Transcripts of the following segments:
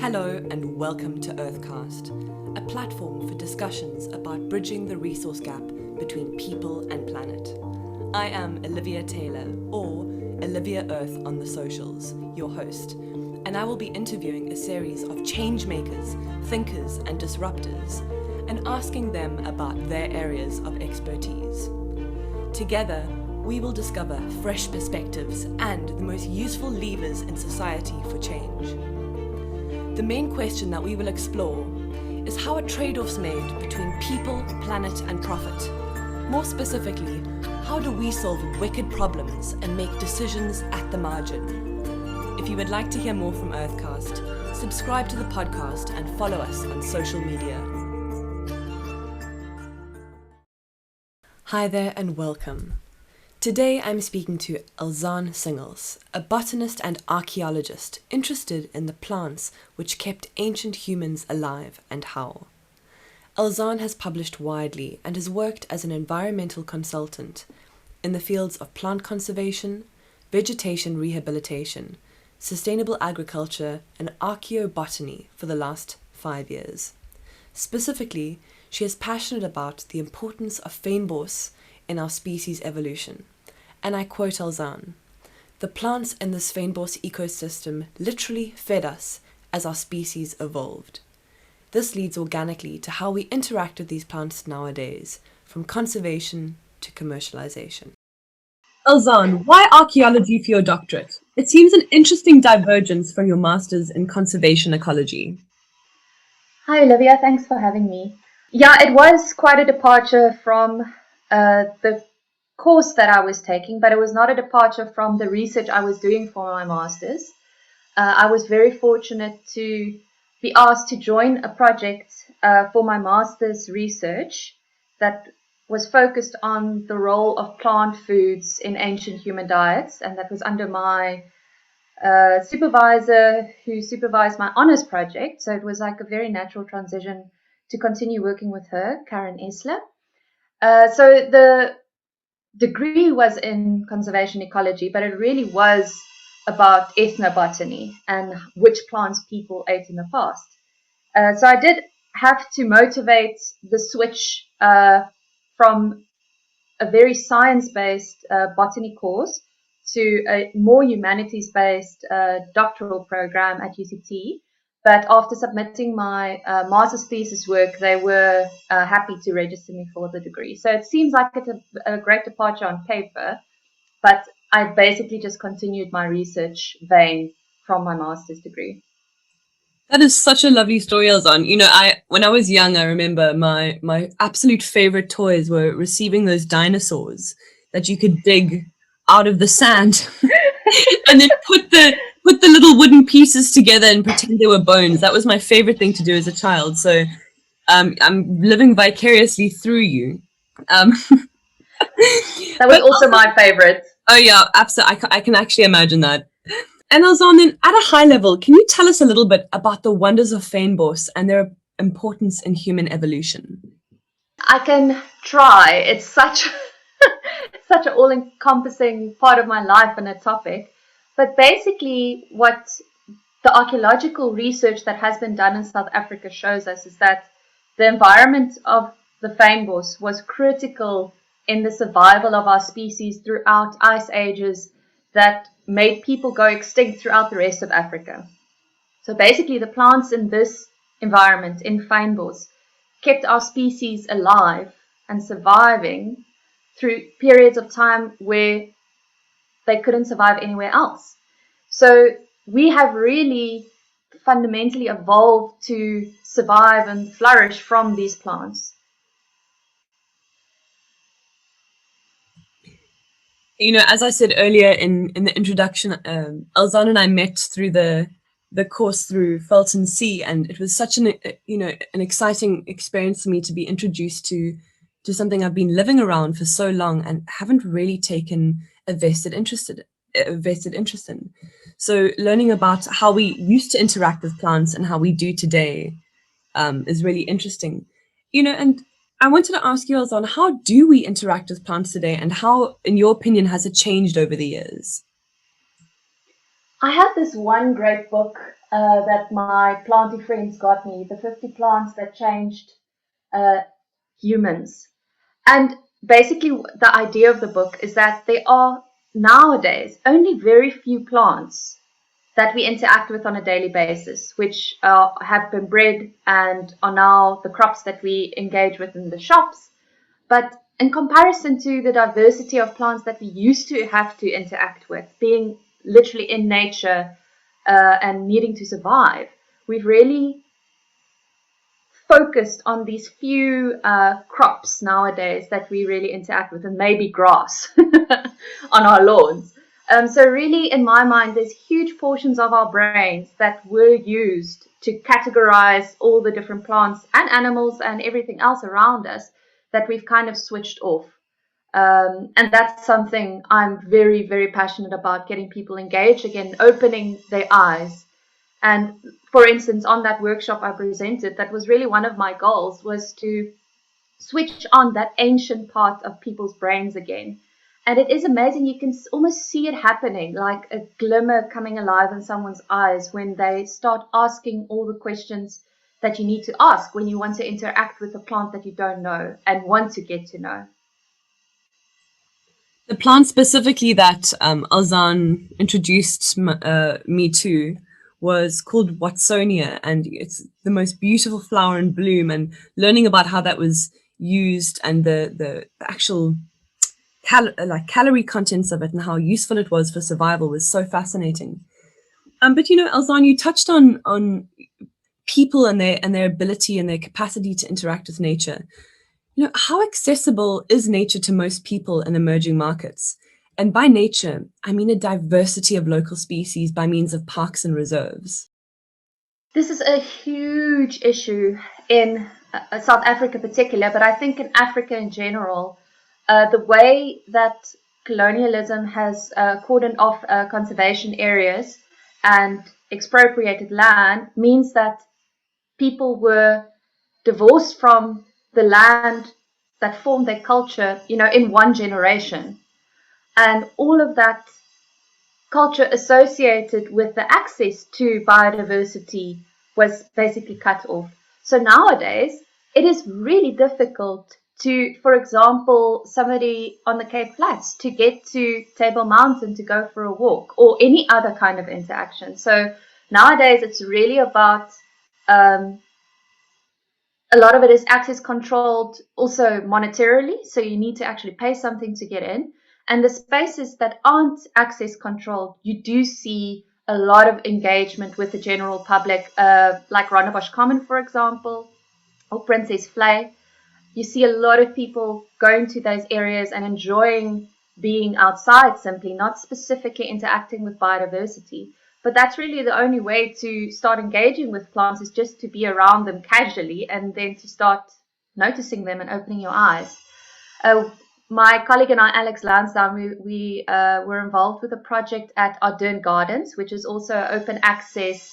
Hello and welcome to Earthcast, a platform for discussions about bridging the resource gap between people and planet. I am Olivia Taylor, or Olivia Earth on the socials, your host, and I will be interviewing a series of change makers, thinkers and disruptors, and asking them about their areas of expertise. Together, we will discover fresh perspectives and the most useful levers in society for change. The main question that we will explore is how a trade-off's made between people, planet and profit. More specifically, how do we solve wicked problems and make decisions at the margin? If you would like to hear more from Earthcast, subscribe to the podcast and follow us on social media. Hi there and welcome. Today I'm speaking to Elzanne Singels, a botanist and archaeologist interested in the plants which kept ancient humans alive and how. Elzanne has published widely and has worked as an environmental consultant in the fields of plant conservation, vegetation rehabilitation, sustainable agriculture and archaeo-botany for the last 5 years. Specifically, she is passionate about the importance of Fynbos in our species evolution. And I quote Elzanne, "The plants in this Fynbos ecosystem literally fed us as our species evolved. This leads organically to how we interact with these plants nowadays, from conservation to commercialization." Elzanne, why archaeology for your doctorate? It seems an interesting divergence from your master's in conservation ecology. Hi Olivia, thanks for having me. Yeah, it was quite a departure from the course that I was taking, but it was not a departure from the research I was doing for my master's. I was very fortunate to be asked to join a project for my master's research that was focused on the role of plant foods in ancient human diets, and that was under my supervisor who supervised my honors project. So it was like a very natural transition to continue working with her, Karen Esler. So the degree was in conservation ecology, but it really was about ethnobotany and which plants people ate in the past. So I did have to motivate the switch from a very science-based botany course to a more humanities-based doctoral program at UCT. But after submitting my master's thesis work, they were happy to register me for the degree. So it seems like it's a great departure on paper, but I basically just continued my research vein from my master's degree. That is such a lovely story, Elzanne. You know, when I was young, I remember my absolute favorite toys were receiving those dinosaurs that you could dig out of the sand and then put the little wooden pieces together and pretend they were bones. That was my favorite thing to do as a child. So I'm living vicariously through you. That was also my favorite. Oh yeah, absolutely. I can actually imagine that. And Elzanne, then at a high level, can you tell us a little bit about the wonders of Fynbos and their importance in human evolution? I can try. It's such such an all-encompassing part of my life and a topic. But basically, what the archaeological research that has been done in South Africa shows us is that the environment of the Fynbos was critical in the survival of our species throughout ice ages that made people go extinct throughout the rest of Africa. So basically, the plants in this environment, in Fynbos, kept our species alive and surviving through periods of time where they couldn't survive anywhere else. So we have really fundamentally evolved to survive and flourish from these plants. You know, as I said earlier in the introduction, Elzanne and I met through the course through Fulton C, and it was such an exciting experience for me to be introduced to something I've been living around for so long and haven't really taken a vested interest in. So learning about how we used to interact with plants and how we do today is really interesting. You know, and I wanted to ask you, Elzanne, how do we interact with plants today, and how, in your opinion, has it changed over the years? I had this one great book that my planty friends got me, the 50 plants that changed uh, humans. And basically, the idea of the book is that there are nowadays only very few plants that we interact with on a daily basis, which have been bred and are now the crops that we engage with in the shops. But in comparison to the diversity of plants that we used to have to interact with, being literally in nature and needing to survive, we've really focused on these few crops nowadays that we really interact with, and maybe grass on our lawns. So really, in my mind, there's huge portions of our brains that were used to categorize all the different plants and animals and everything else around us that we've kind of switched off. And that's something I'm very, very passionate about, getting people engaged again, opening their eyes. And for instance, on that workshop I presented, that was really one of my goals, was to switch on that ancient part of people's brains again. And it is amazing. You can almost see it happening, like a glimmer coming alive in someone's eyes when they start asking all the questions that you need to ask when you want to interact with a plant that you don't know and want to get to know. The plant specifically that Elzanne introduced me to was called Watsonia, and it's the most beautiful flower in bloom. And learning about how that was used and the actual calorie contents of it and how useful it was for survival was so fascinating. But Elzanne, you touched on people and their ability and their capacity to interact with nature. How accessible is nature to most people in emerging markets? And by nature, I mean a diversity of local species by means of parks and reserves. This is a huge issue in South Africa, particular, but I think in Africa in general, the way that colonialism has cordoned off conservation areas and expropriated land means that people were divorced from the land that formed their culture, in one generation. And all of that culture associated with the access to biodiversity was basically cut off. So nowadays, it is really difficult to, for example, somebody on the Cape Flats to get to Table Mountain to go for a walk or any other kind of interaction. So nowadays, it's really about a lot of it is access controlled also monetarily. So you need to actually pay something to get in. And the spaces that aren't access controlled, you do see a lot of engagement with the general public, like Rondebosch Common, for example, or Princess Flay. You see a lot of people going to those areas and enjoying being outside simply, not specifically interacting with biodiversity. But that's really the only way to start engaging with plants, is just to be around them casually and then to start noticing them and opening your eyes. My colleague and I, Alex Lansdowne, we were involved with a project at Ardern Gardens, which is also an open access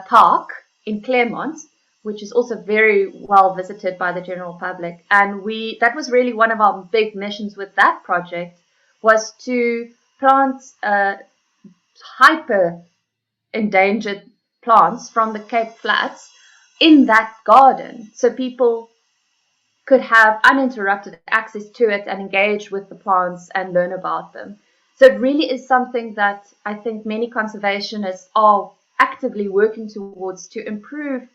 park in Claremont, which is also very well visited by the general public. And that was really one of our big missions with that project, was to plant hyper endangered plants from the Cape Flats in that garden, so people could have uninterrupted access to it and engage with the plants and learn about them. So it really is something that I think many conservationists are actively working towards, to improve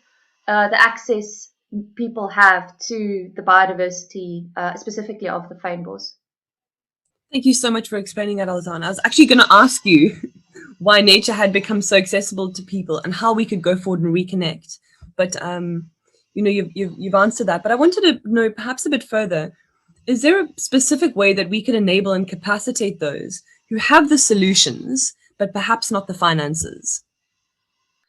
the access people have to the biodiversity, specifically of the Fynbos. Thank you so much for explaining that, Elzanne. I was actually going to ask you why nature had become so accessible to people and how we could go forward and reconnect. But you've answered that. But I wanted to know perhaps a bit further. Is there a specific way that we can enable and capacitate those who have the solutions, but perhaps not the finances?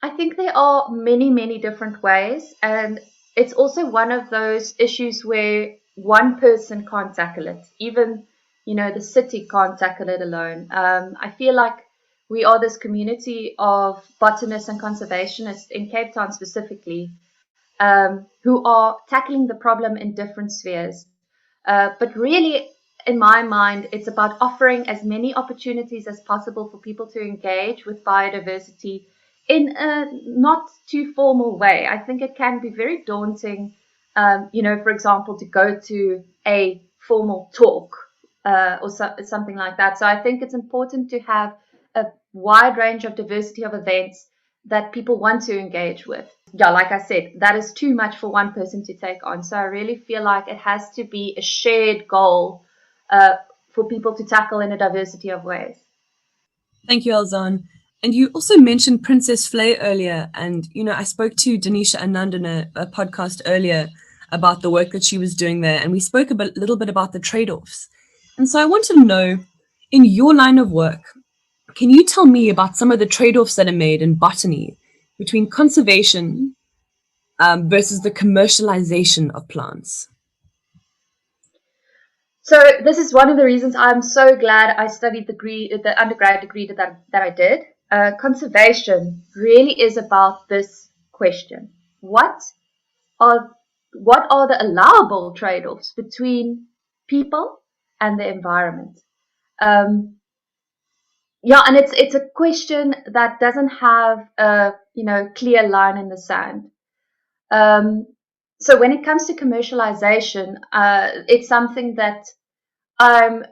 I think there are many, many different ways, and it's also one of those issues where one person can't tackle it. Even, the city can't tackle it alone. I feel like we are this community of botanists and conservationists in Cape Town specifically, who are tackling the problem in different spheres. But really, in my mind, it's about offering as many opportunities as possible for people to engage with biodiversity in a not too formal way. I think it can be very daunting, for example, to go to a formal talk something like that. So I think it's important to have a wide range of diversity of events that people want to engage with. Yeah, like I said, that is too much for one person to take on. So I really feel like it has to be a shared goal for people to tackle in a diversity of ways. Thank you, Elzanne. And you also mentioned Princess Flay earlier. And, I spoke to Denisha Anand in a podcast earlier about the work that she was doing there. And we spoke a little bit about the trade-offs. And so I want to know, in your line of work, can you tell me about some of the trade-offs that are made in botany between conservation versus the commercialization of plants? So this is one of the reasons I'm so glad I studied the undergrad degree that I did. Conservation really is about this question: are what are the allowable trade-offs between people and the environment? And it's a question that doesn't have a clear line in the sand. So when it comes to commercialization, it's something that I'm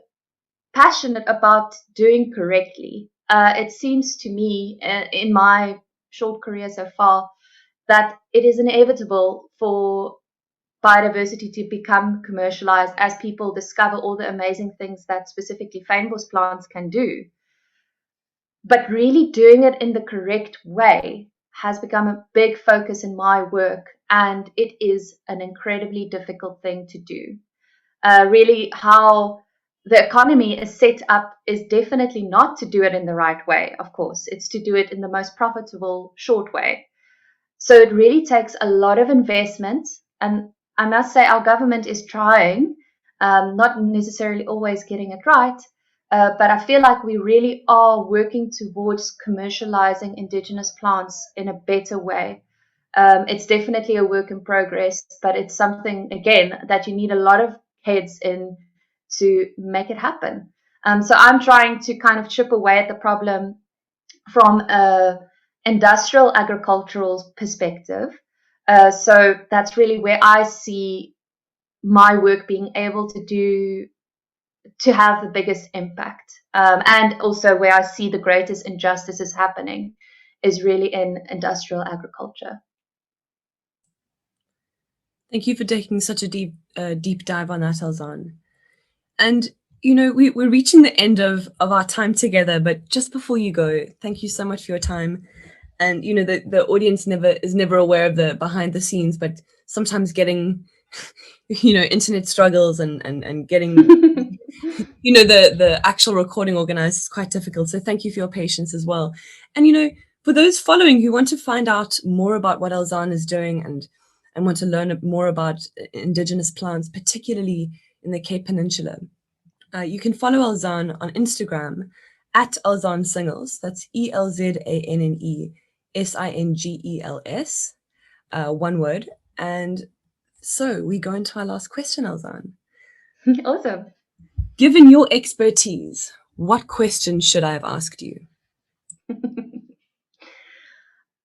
passionate about doing correctly. It seems to me, in my short career so far, that it is inevitable for biodiversity to become commercialized as people discover all the amazing things that specifically Fynbos plants can do. But really doing it in the correct way has become a big focus in my work, and it is an incredibly difficult thing to do. Really, how the economy is set up is definitely not to do it in the right way, of course. It's to do it in the most profitable, short way. So it really takes a lot of investment. And I must say, our government is trying, not necessarily always getting it right. But I feel like we really are working towards commercializing indigenous plants in a better way. It's definitely a work in progress, but it's something, again, that you need a lot of heads in to make it happen. So I'm trying to kind of chip away at the problem from a industrial agricultural perspective. So that's really where I see my work being able to have the biggest impact. And also where I see the greatest injustices happening is really in industrial agriculture. Thank you for taking such a deep dive on that, Elzanne. And we're reaching the end of our time together, but just before you go, thank you so much for your time. And the audience is never aware of the behind the scenes, but sometimes getting internet struggles and getting the actual recording organized is quite difficult. So thank you for your patience as well. And for those following who want to find out more about what Elzanne is doing and want to learn more about indigenous plants, particularly in the Cape Peninsula, you can follow Elzanne on Instagram at Elzanne Singels. That's ELZANNE SINGELS, one word. And so we go into our last question, Elzanne. Awesome. Given your expertise, what question should I have asked you?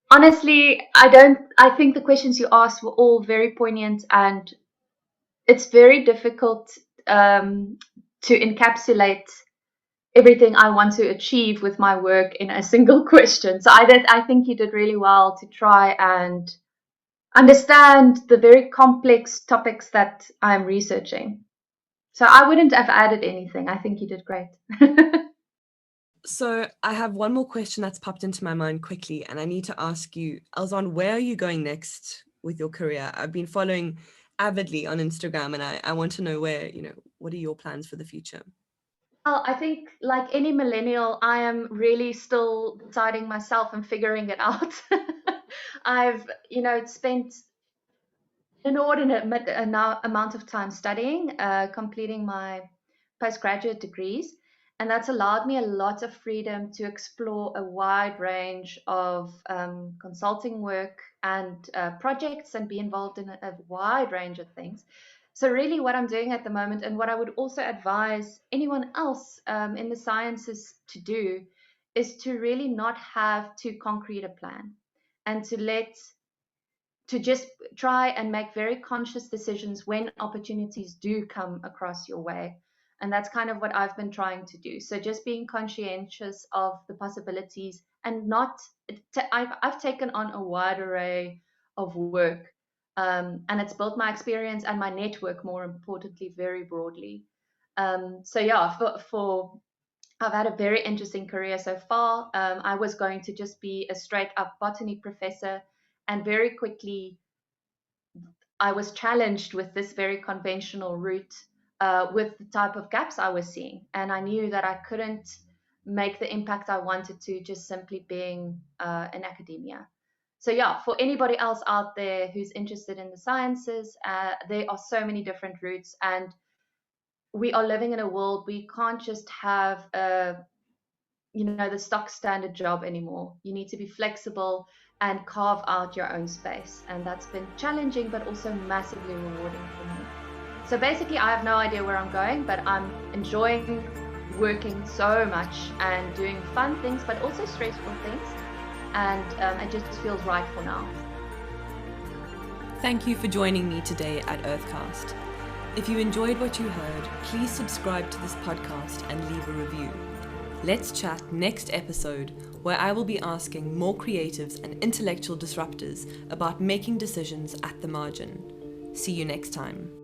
Honestly, I think the questions you asked were all very poignant, and it's very difficult to encapsulate everything I want to achieve with my work in a single question. So I think you did really well to try and understand the very complex topics that I'm researching. So I wouldn't have added anything. I think you did great. So I have one more question that's popped into my mind quickly, and I need to ask you, Elzanne, where are you going next with your career? I've been following avidly on Instagram, and I want to know what are your plans for the future? Well, I think like any millennial, I am really still deciding myself and figuring it out. I've, spent inordinate amount of time studying, completing my postgraduate degrees, and that's allowed me a lot of freedom to explore a wide range of consulting work and projects and be involved in a wide range of things. So really what I'm doing at the moment, and what I would also advise anyone else in the sciences to do, is to really not have too concrete a plan, and to just try and make very conscious decisions when opportunities do come across your way. And that's kind of what I've been trying to do. So just being conscientious of the possibilities, and not, I've taken on a wide array of work, and it's built my experience and my network, more importantly, very broadly. So yeah, I've had a very interesting career so far. I was going to just be a straight up botany professor, and very quickly I was challenged with this very conventional route, with the type of gaps I was seeing. And I knew that I couldn't make the impact I wanted to just simply being in academia. So, yeah, for anybody else out there who's interested in the sciences, there are so many different routes. And we are living in a world, we can't just have the stock standard job anymore. You need to be flexible and carve out your own space. And that's been challenging, but also massively rewarding for me. So basically, I have no idea where I'm going, but I'm enjoying working so much and doing fun things, but also stressful things. And it just feels right for now. Thank you for joining me today at Earthcast. If you enjoyed what you heard, please subscribe to this podcast and leave a review. Let's chat next episode, where I will be asking more creatives and intellectual disruptors about making decisions at the margin. See you next time.